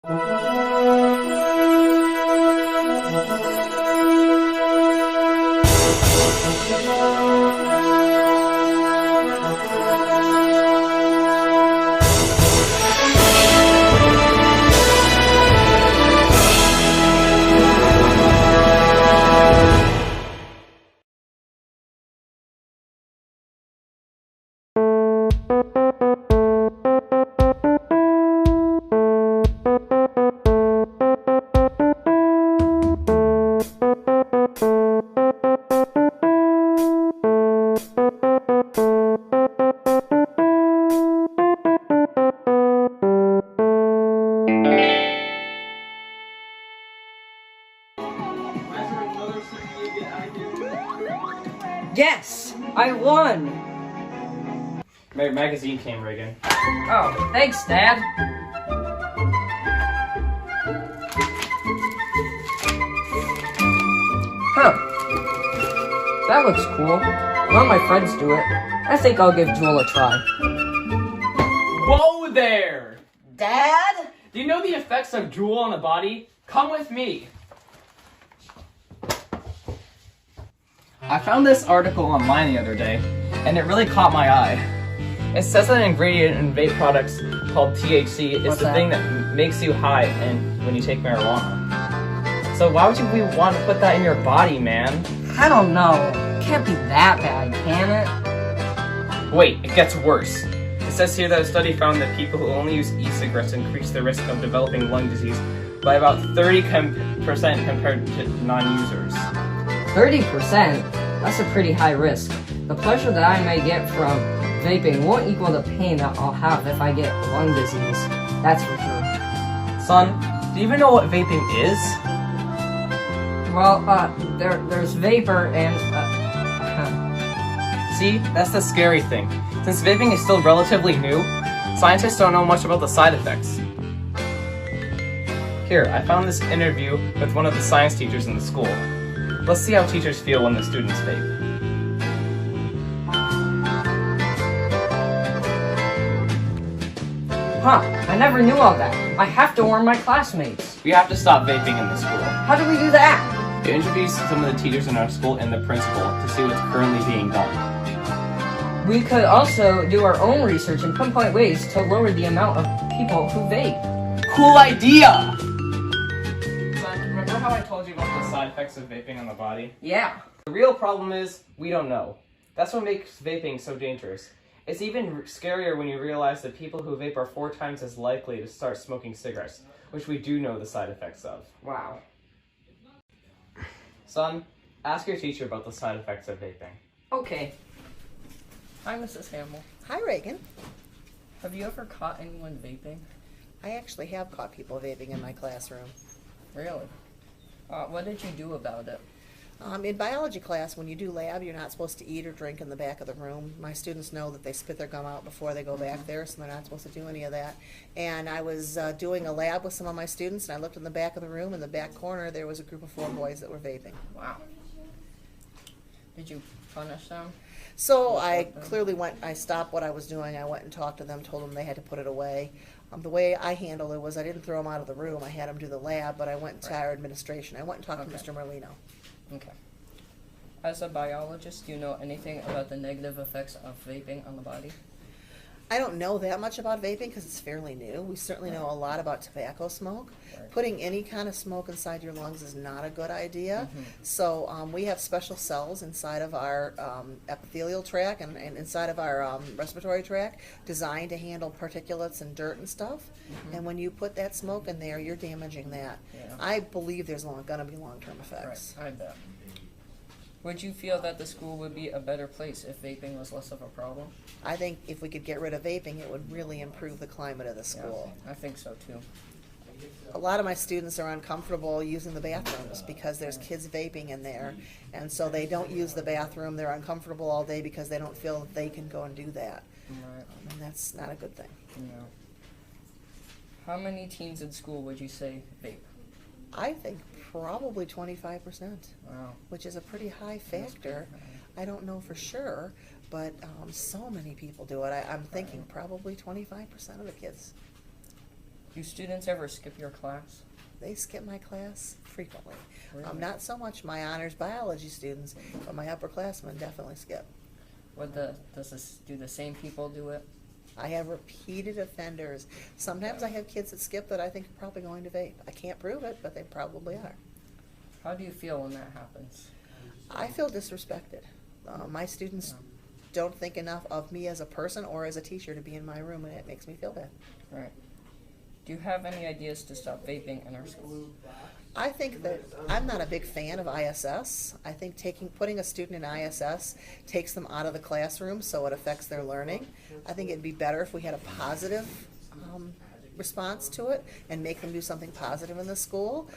Yes, I won! Magazine came, Reagan. Oh, thanks, Dad. Huh. That looks cool. None of my friends do it. I think I'll give Juul a try. Whoa there! Dad? Do you know the effects of Juul on the body? Come with me. I found this article online the other day, and it really caught my eye. It says that an ingredient in vape products called THC is the thing that makes you high and when you take marijuana. So why would we want to put that in your body, man? I don't know. Can't be that bad, can it? Wait, it gets worse. It says here that a study found that people who only use e-cigarettes increase their risk of developing lung disease by about 30% compared to non-users. 30%? That's a pretty high risk. The pleasure that I may get from vaping won't equal the pain that I'll have if I get lung disease. That's for sure. Son, do you even know what vaping is? Well, there's vapor and, See, that's the scary thing. Since vaping is still relatively new, scientists don't know much about the side effects. Here, I found this interview with one of the science teachers in the school. Let's see how teachers feel when the students vape. Huh, I never knew all that. I have to warn my classmates. We have to stop vaping in the school. How do we do that? It interviews some of the teachers in our school and the principal to see what's currently being done. We could also do our own research and pinpoint ways to lower the amount of people who vape. Cool idea! Son, remember how I told you about the side effects of vaping on the body? Yeah. The real problem is, we don't know. That's what makes vaping so dangerous. It's even scarier when you realize that people who vape are 4 times as likely to start smoking cigarettes, which we do know the side effects of. Wow. Son, ask your teacher about the side effects of vaping. Okay. Hi, Mrs. Hamill. Hi, Reagan. Have you ever caught anyone vaping? I actually have caught people vaping in my classroom. Really? What did you do about it? In biology class, when you do lab, you're not supposed to eat or drink in the back of the room. My students know that they spit their gum out before they go back there, so they're not supposed to do any of that. And I was doing a lab with some of my students, and I looked in the back of the room. In the back corner, there was a group of 4 boys that were vaping. Wow. Did you punish them? So I stopped what I was doing. I went and talked to them, told them they had to put it away. The way I handled it was I didn't throw them out of the room. I had them do the lab, but I went to our administration. I went and talked to Mr. Merlino. Okay. As a biologist, do you know anything about the negative effects of vaping on the body? I don't know that much about vaping because it's fairly new. We certainly know a lot about tobacco smoke. Right. Putting any kind of smoke inside your lungs is not a good idea. So we have special cells inside of our epithelial tract and inside of our respiratory tract designed to handle particulates and dirt and stuff. And when you put that smoke in there, you're damaging that. Yeah. I believe there's going to be long-term effects. Right, I bet. Would you feel that the school would be a better place if vaping was less of a problem? I think if we could get rid of vaping, it would really improve the climate of the school. Yeah, I think so too. A lot of my students are uncomfortable using the bathrooms because there's kids vaping in there, and so they don't use the bathroom. They're uncomfortable all day because they don't feel that they can go and do that. Right. And that's not a good thing. Yeah. How many teens in school would you say vape? I think probably 25%, Wow. which is a pretty high factor. I don't know for sure, but so many people do it. I'm thinking probably 25% of the kids. Do students ever skip your class? They skip my class frequently. Really? Not so much my honors biology students, but my upperclassmen definitely skip. Do the same people do it? I have repeated offenders. Sometimes I have kids that skip that I think are probably going to vape. I can't prove it, but they probably are. How do you feel when that happens? I feel disrespected. My students don't think enough of me as a person or as a teacher to be in my room, and it makes me feel bad. Right. Do you have any ideas to stop vaping in our school? I think that I'm not a big fan of ISS. I think putting a student in ISS takes them out of the classroom, so it affects their learning. I think it'd be better if we had a positive response to it and make them do something positive in the school.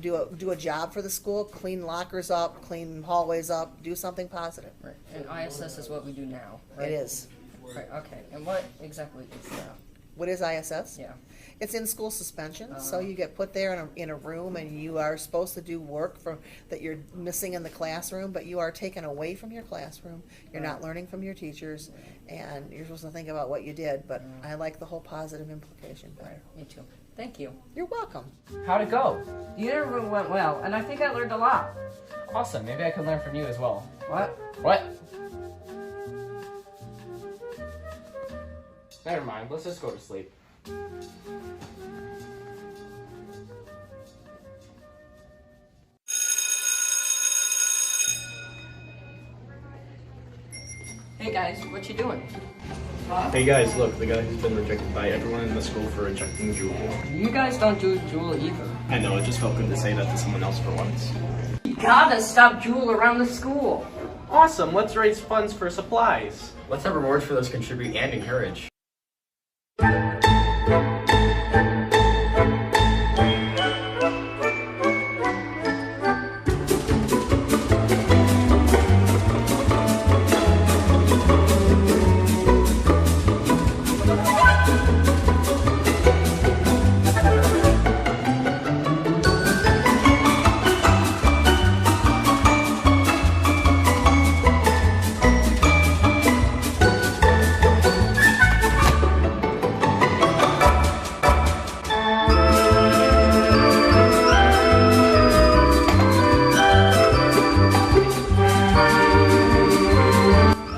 Do a job for the school, clean lockers up, clean hallways up, do something positive. Right. And ISS is what we do now, right? It is. Right, okay. And what exactly is that? What is ISS? Yeah. It's in-school suspension, so you get put there in a room and you are supposed to do work that you're missing in the classroom, but you are taken away from your classroom. You're not learning from your teachers, and you're supposed to think about what you did, but I like the whole positive implication better. Me too. Thank you. You're welcome. How'd it go? The interview went well, and I think I learned a lot. Awesome, maybe I could learn from you as well. What? What? Never mind, let's just go to sleep. Hey guys, what you doing? Hey guys, look, the guy who's been rejected by everyone in the school for rejecting Juul. You guys don't do Juul either. I know, it just felt good to say that to someone else for once. You gotta stop Juul around the school. Awesome, let's raise funds for supplies. Let's have rewards for those who contribute and encourage.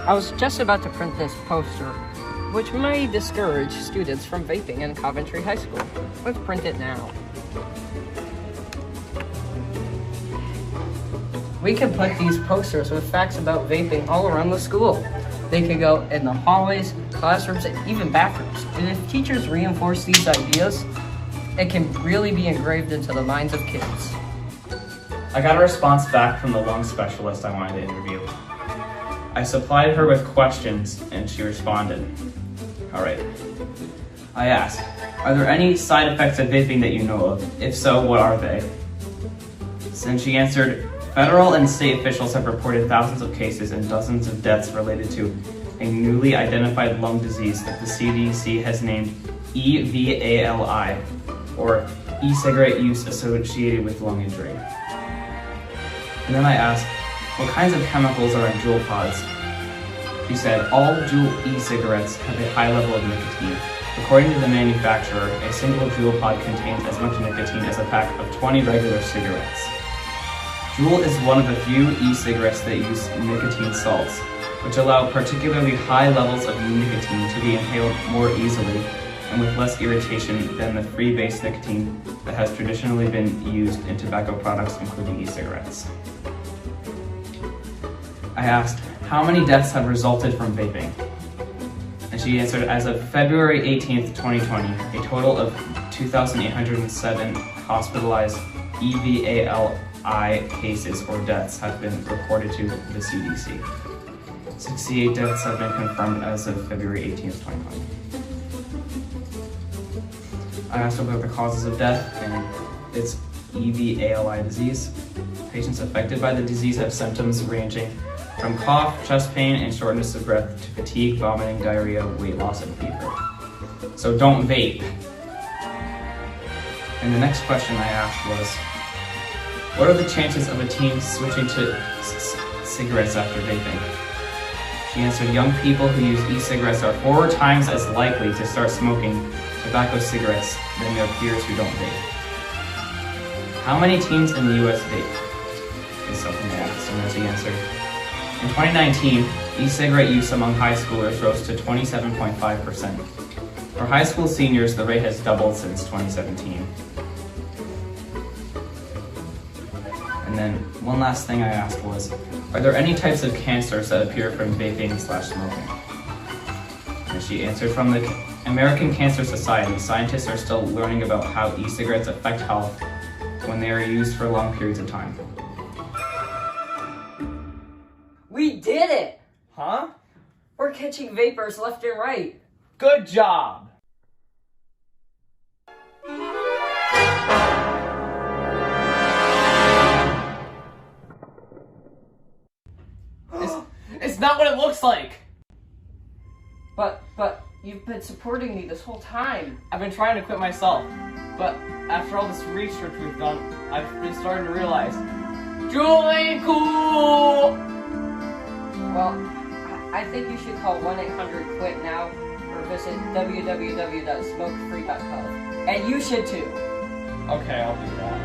I was just about to print this poster, which may discourage students from vaping in Coventry High School. Let's print it now. We could put these posters with facts about vaping all around the school. They could go in the hallways, classrooms, and even bathrooms. And if teachers reinforce these ideas, it can really be engraved into the minds of kids. I got a response back from the lung specialist I wanted to interview. I supplied her with questions and she responded. All right. I asked, are there any side effects of vaping that you know of? If so, what are they? And she answered, federal and state officials have reported thousands of cases and dozens of deaths related to a newly identified lung disease that the CDC has named EVALI, or e-cigarette use associated with lung injury. And then I asked, what kinds of chemicals are in Juul pods? She said, all Juul e-cigarettes have a high level of nicotine. According to the manufacturer, a single Juul pod contains as much nicotine as a pack of 20 regular cigarettes. Juul is one of the few e-cigarettes that use nicotine salts, which allow particularly high levels of nicotine to be inhaled more easily and with less irritation than the free-base nicotine that has traditionally been used in tobacco products, including e-cigarettes. I asked, how many deaths have resulted from vaping? And she answered, as of February 18th, 2020, a total of 2,807 hospitalized EVALI cases or deaths have been reported to the CDC. 68 deaths have been confirmed as of February 18th, 2020. I asked about the causes of death, and it's EVALI disease. Patients affected by the disease have symptoms ranging from cough, chest pain, and shortness of breath to fatigue, vomiting, diarrhea, weight loss, and fever. So don't vape. And the next question I asked was, what are the chances of a teen switching to cigarettes after vaping? She answered, young people who use e-cigarettes are 4 times as likely to start smoking tobacco cigarettes than their peers who don't vape. How many teens in the US vape? Is something I asked, and Rosie answered. In 2019, e-cigarette use among high schoolers rose to 27.5%. For high school seniors, the rate has doubled since 2017. And then one last thing I asked was, are there any types of cancers that appear from vaping/smoking? And she answered, from the American Cancer Society, scientists are still learning about how e-cigarettes affect health when they are used for long periods of time. We did it! Huh? We're catching vapors left and right. Good job! It's not what it looks like! But you've been supporting me this whole time. I've been trying to quit myself, but after all this research we've done, I've been starting to realize, Juul Isnt Cool! Well, I think you should call 1-800-QUIT now or visit www.smokefree.gov. And you should too. Okay, I'll do that.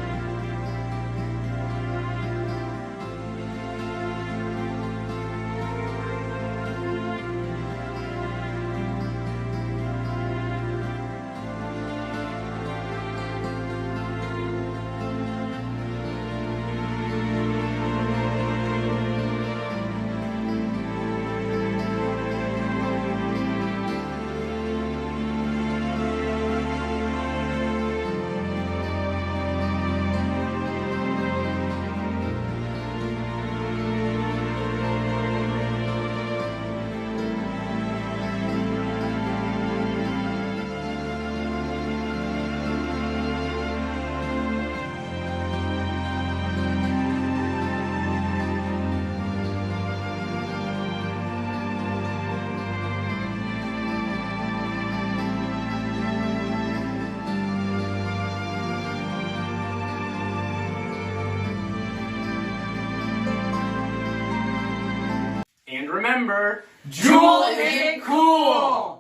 And remember, Juul Isnt Cool!